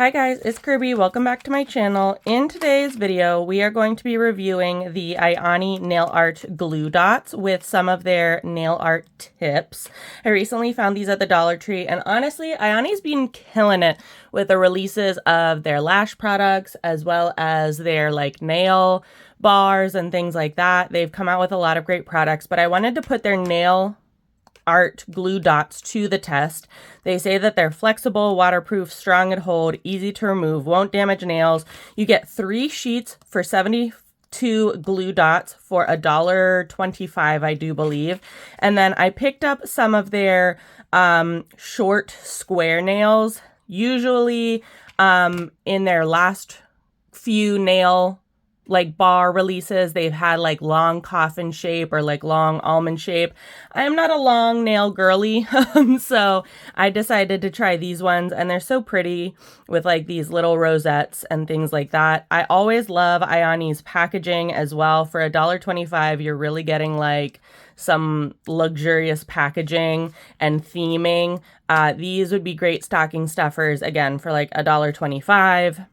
Hi guys, it's Kirby. Welcome back to my channel. In today's video, we are going to be reviewing the IONI nail art glue dots with some of their nail art tips. I recently found these at the Dollar Tree, and honestly, IONI's been killing it with the releases of their lash products as well as their nail bars and things like that. They've come out with a lot of great products, but I wanted to put their nail art glue dots to the test. They say that they're flexible, waterproof, strong and hold, easy to remove, won't damage nails. You get 3 sheets for 72 glue dots for $1.25, I do believe. And then I picked up some of their short square nails. Usually in their last few nail bar releases, they've had long coffin shape or long almond shape. I am not a long nail girly, so I decided to try these ones, and they're so pretty with these little rosettes and things like that. I always love IONI's packaging as well. For $1.25, you're really getting some luxurious packaging and theming. These would be great stocking stuffers, again, for $1.25.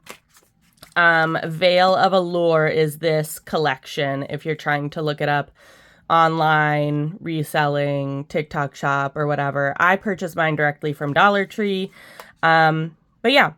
Veil of Allure is this collection if you're trying to look it up online, reselling, TikTok shop, or whatever. I purchased mine directly from Dollar Tree. But yeah.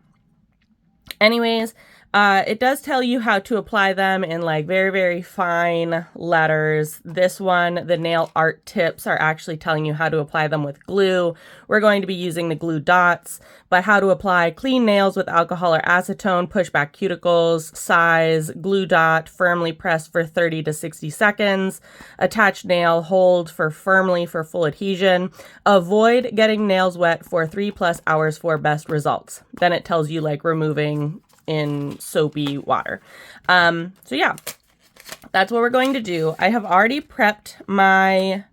Anyways, it does tell you how to apply them in very, very fine letters. This one, the nail art tips, are actually telling you how to apply them with glue. We're going to be using the glue dots, but how to apply clean nails with alcohol or acetone, push back cuticles, size, glue dot, firmly press for 30 to 60 seconds, attach nail, hold firmly for full adhesion, avoid getting nails wet for 3+ hours for best results. Then it tells you removing in soapy water. So yeah, that's what we're going to do. I have already prepped my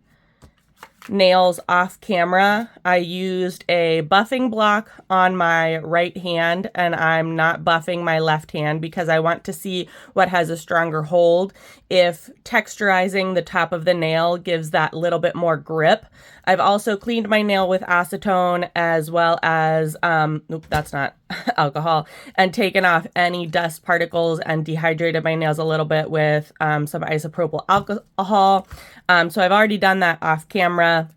nails off camera. I used a buffing block on my right hand, and I'm not buffing my left hand because I want to see what has a stronger hold. If texturizing the top of the nail gives that little bit more grip. I've also cleaned my nail with acetone as well as, that's not alcohol, and taken off any dust particles and dehydrated my nails a little bit with some isopropyl alcohol. So I've already done that off camera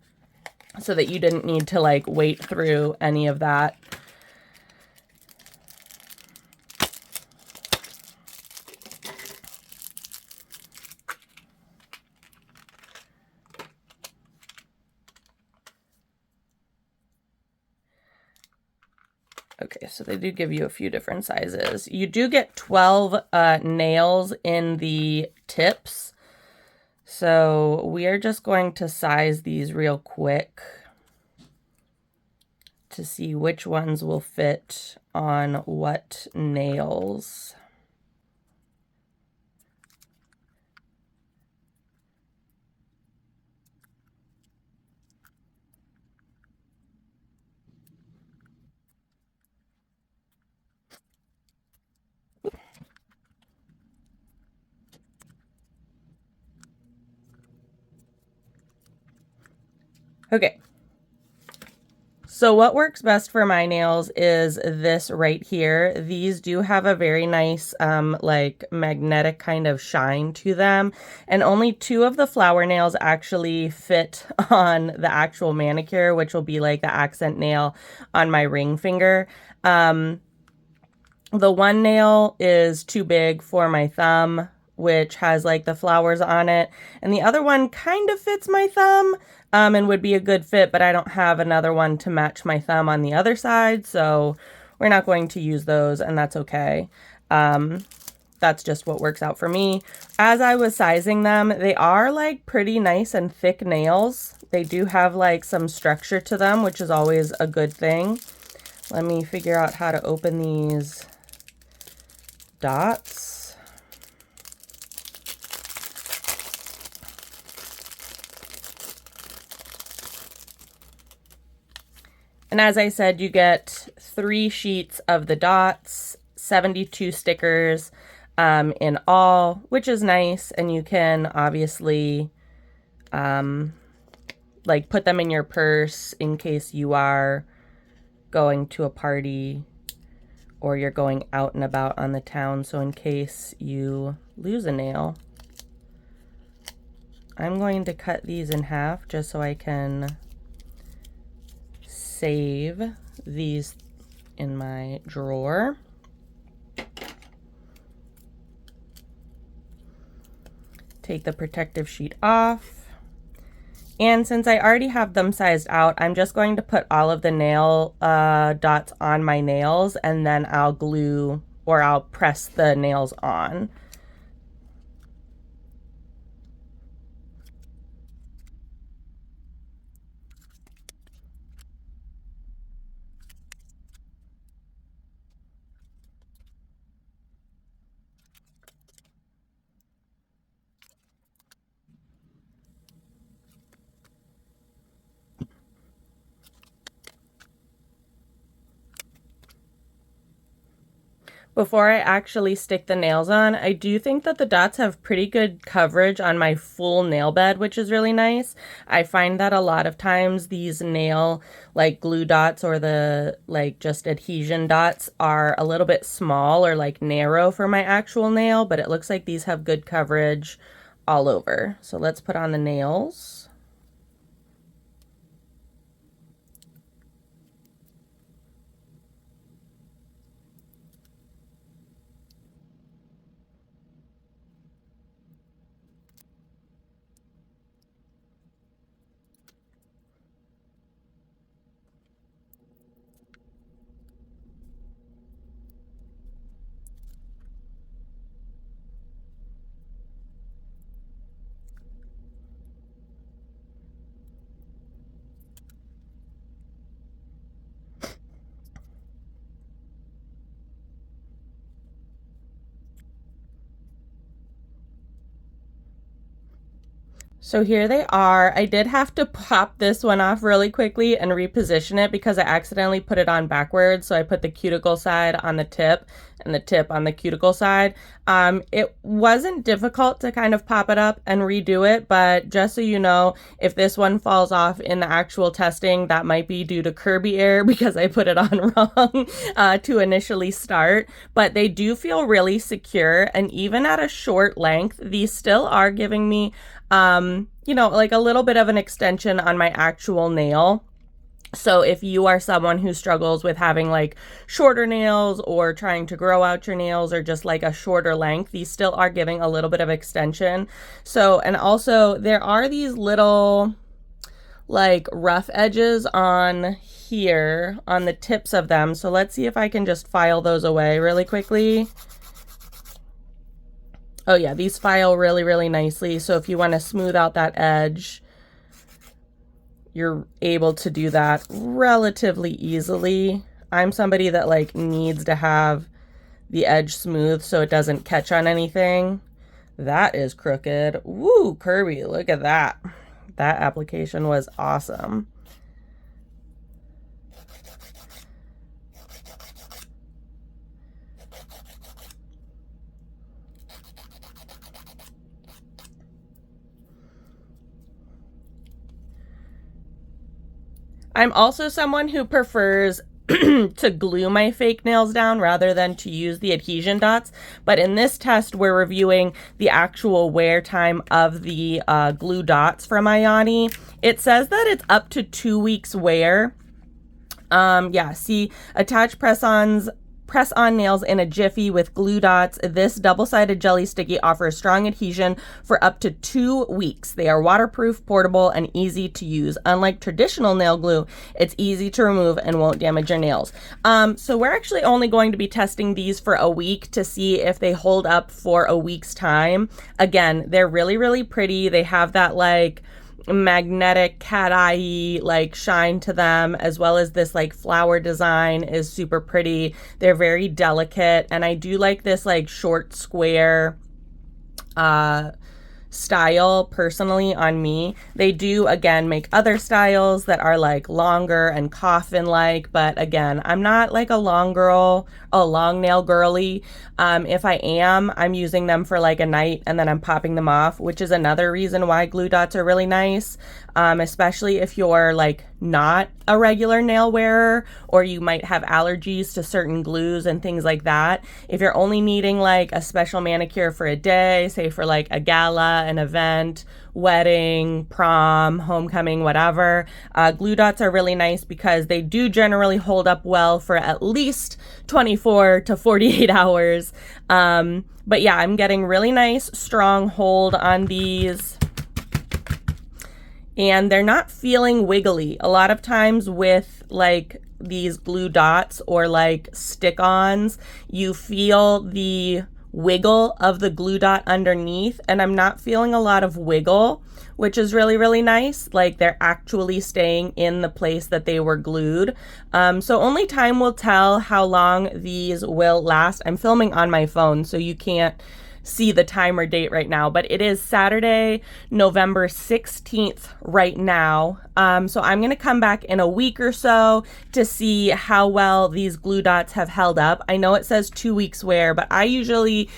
so that you didn't need to wait through any of that. Okay, so they do give you a few different sizes. You do get 12 nails in the tips. So we are just going to size these real quick to see which ones will fit on what nails. Okay, so what works best for my nails is this right here. These do have a very nice magnetic kind of shine to them, and only 2 of the flower nails actually fit on the actual manicure, which will be the accent nail on my ring finger. The one nail is too big for my thumb, which has the flowers on it, and the other one kind of fits my thumb and would be a good fit, but I don't have another one to match my thumb on the other side, so we're not going to use those, and that's okay. That's just what works out for me. As I was sizing them, they are pretty nice and thick nails. They do have some structure to them, which is always a good thing. Let me figure out how to open these dots. And as I said, you get 3 sheets of the dots, 72 stickers in all, which is nice. And you can obviously put them in your purse in case you are going to a party or you're going out and about on the town. So in case you lose a nail, I'm going to cut these in half just so I can save these in my drawer. Take the protective sheet off. And since I already have them sized out, I'm just going to put all of the nail dots on my nails, and then I'll glue, or I'll press the nails on. Before I actually stick the nails on, I do think that the dots have pretty good coverage on my full nail bed, which is really nice. I find that a lot of times these nail like glue dots or the like just adhesion dots are a little bit small or like narrow for my actual nail, but it looks like these have good coverage all over. So let's put on the nails. So here they are. I did have to pop this one off really quickly and reposition it because I accidentally put it on backwards. So I put the cuticle side on the tip and the tip on the cuticle side. It wasn't difficult to kind of pop it up and redo it, but just so you know, if this one falls off in the actual testing, that might be due to Kirby error because I put it on wrong to initially start. But they do feel really secure, and even at a short length, these still are giving me you know, like a little bit of an extension on my actual nail. So if you are someone who struggles with having like shorter nails or trying to grow out your nails or just like a shorter length, these still are giving a little bit of extension. So, and also there are these little like rough edges on here on the tips of them. So let's see if I can just file those away really quickly. Oh yeah, these file really, really nicely. So if you want to smooth out that edge, you're able to do that relatively easily. I'm somebody that like needs to have the edge smooth so it doesn't catch on anything. That is crooked. Woo, Kirby, look at that. That application was awesome. I'm also someone who prefers to glue my fake nails down rather than to use the adhesion dots. But in this test, we're reviewing the actual wear time of the glue dots from IONI. It says that it's up to 2 weeks wear. Yeah, see, attach press-on nails in a jiffy with glue dots. This double-sided jelly sticky offers strong adhesion for up to 2 weeks. They are waterproof, portable, and easy to use. Unlike traditional nail glue, it's easy to remove and won't damage your nails. So we're actually only going to be testing these for a week to see if they hold up for a week's time. Again, they're really, really pretty. They have that like magnetic cat eye like shine to them, as well as this like flower design is super pretty. They're very delicate, and I do like this like short square style personally on me. They do again make other styles that are like longer and coffin like, but again, I'm not like a long nail girly. If I am, I'm using them for like a night and then I'm popping them off, which is another reason why glue dots are really nice, especially if you're like not a regular nail wearer, or you might have allergies to certain glues and things like that. If you're only needing like a special manicure for a day, say for like a gala, an event, wedding, prom, homecoming, whatever, glue dots are really nice because they do generally hold up well for at least 24 to 48 hours. But yeah, I'm getting really nice strong hold on these, and they're not feeling wiggly. A lot of times with like these glue dots or like stick-ons, you feel the wiggle of the glue dot underneath, and I'm not feeling a lot of wiggle, which is really, really nice. Like they're actually staying in the place that they were glued. So only time will tell how long these will last. I'm filming on my phone, so you can't see the time or date right now, but it is Saturday, November 16th right now. So I'm going to come back in a week or so to see how well these glue dots have held up. I know it says 2 weeks wear, but I usually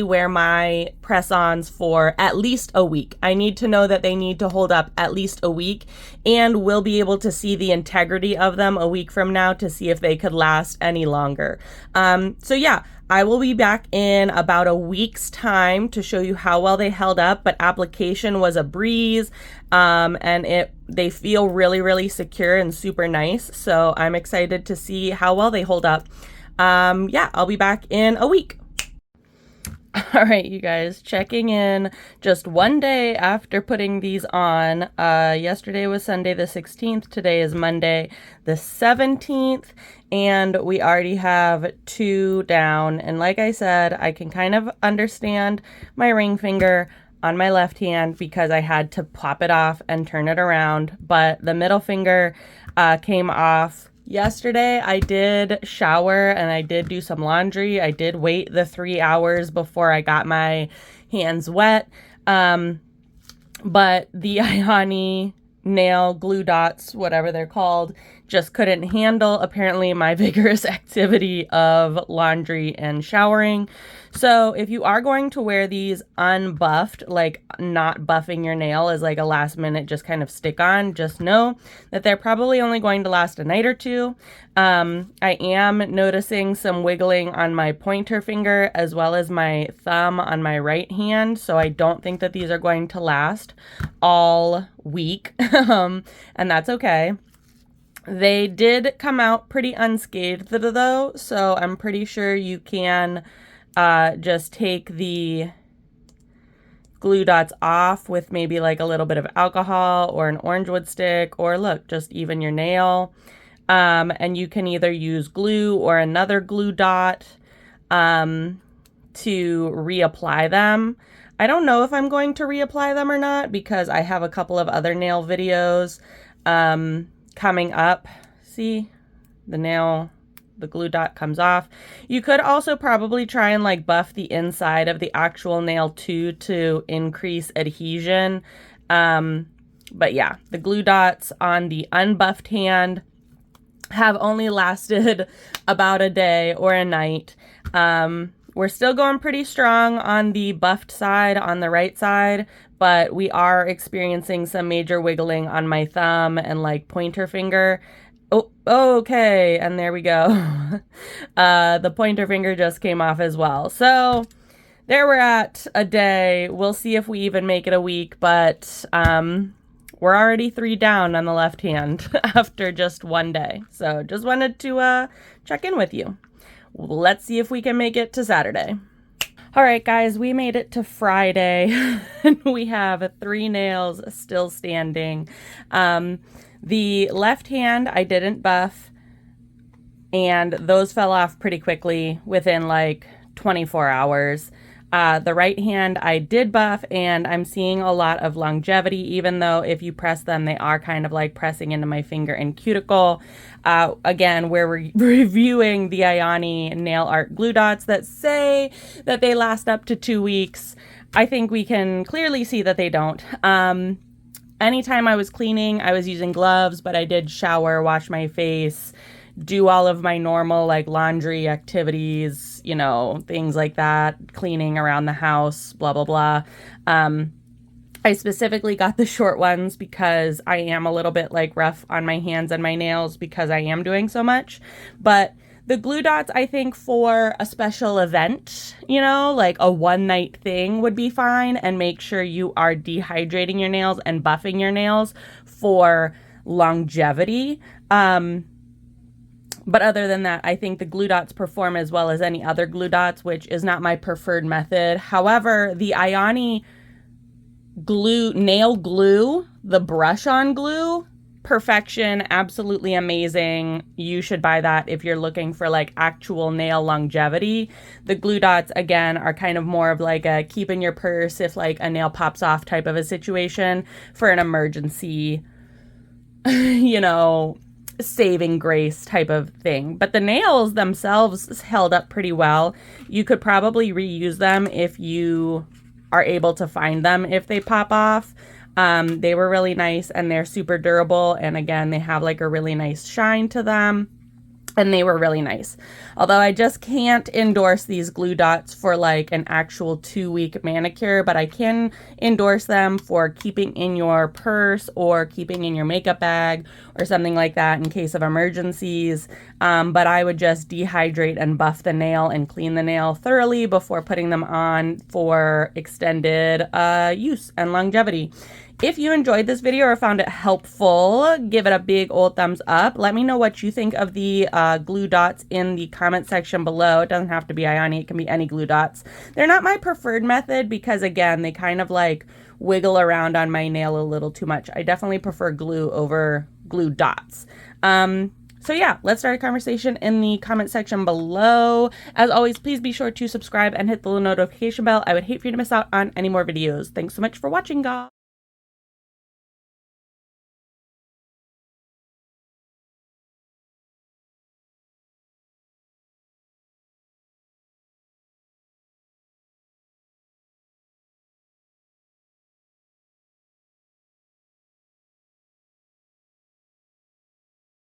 wear my press-ons for at least a week. I need to know that they need to hold up at least a week, and we'll be able to see the integrity of them a week from now to see if they could last any longer. So yeah, I will be back in about a week's time to show you how well they held up, but application was a breeze, and they feel really, really secure and super nice. So I'm excited to see how well they hold up. Yeah, I'll be back in a week. All right, you guys, checking in just one day after putting these on. Yesterday was Sunday the 16th. Today is Monday the 17th, and we already have 2 down. And like I said, I can kind of understand my ring finger on my left hand because I had to pop it off and turn it around, but the middle finger came off. Yesterday, I did shower and I did do some laundry. I did wait the 3 hours before I got my hands wet. But the IONI nail glue dots, whatever they're called, just couldn't handle apparently my vigorous activity of laundry and showering. So if you are going to wear these unbuffed, like not buffing your nail as like a last minute just kind of stick on, just know that they're probably only going to last a night or two. I am noticing some wiggling on my pointer finger as well as my thumb on my right hand. So I don't think that these are going to last all week, and that's okay. They did come out pretty unscathed though, so I'm pretty sure you can just take the glue dots off with maybe like a little bit of alcohol or an orange wood stick, or look, just even your nail. And you can either use glue or another glue dot to reapply them. I don't know if I'm going to reapply them or not because I have a couple of other nail videos coming up. See, the glue dot comes off. You could also probably try and like buff the inside of the actual nail too to increase adhesion. But yeah, the glue dots on the unbuffed hand have only lasted about a day or a night. We're still going pretty strong on the buffed side, on the right side, but we are experiencing some major wiggling on my thumb and like pointer finger. Oh, okay, and there we go. The pointer finger just came off as well. So there we're at a day. We'll see if we even make it a week, but we're already 3 down on the left hand after just one day. So just wanted to check in with you. Let's see if we can make it to Saturday. All right, guys, we made it to Friday and we have 3 nails still standing. The left hand I didn't buff, and those fell off pretty quickly within like 24 hours. The right hand I did buff, and I'm seeing a lot of longevity, even though if you press them, they are kind of like pressing into my finger and cuticle. Again, we're reviewing the IONI nail art glue dots that say that they last up to 2 weeks. I think we can clearly see that they don't. Anytime I was cleaning, I was using gloves, but I did shower, wash my face, do all of my normal like laundry activities, you know, things like that, cleaning around the house, blah, blah, blah. I specifically got the short ones because I am a little bit like rough on my hands and my nails because I am doing so much. But the glue dots, I think for a special event, you know, like a one night thing would be fine. And make sure you are dehydrating your nails and buffing your nails for longevity. But other than that, I think the glue dots perform as well as any other glue dots, which is not my preferred method. However, the IONI glue, nail glue, the brush on glue, perfection, absolutely amazing. You should buy that if you're looking for like actual nail longevity. The glue dots, again, are kind of more of like a keep in your purse if like a nail pops off type of a situation for an emergency, you know, saving grace type of thing. But the nails themselves held up pretty well. You could probably reuse them if you are able to find them if they pop off. They were really nice and they're super durable. And again, they have like a really nice shine to them. And they were really nice. Although I just can't endorse these glue dots for like an actual 2-week manicure, but I can endorse them for keeping in your purse or keeping in your makeup bag or something like that in case of emergencies. But I would just dehydrate and buff the nail and clean the nail thoroughly before putting them on for extended use and longevity. If you enjoyed this video or found it helpful, give it a big old thumbs up. Let me know what you think of the glue dots in the comment section below. It doesn't have to be IONI, it can be any glue dots. They're not my preferred method because, again, they kind of like wiggle around on my nail a little too much. I definitely prefer glue over glue dots. So yeah, let's start a conversation in the comment section below. As always, please be sure to subscribe and hit the little notification bell. I would hate for you to miss out on any more videos. Thanks so much for watching, guys.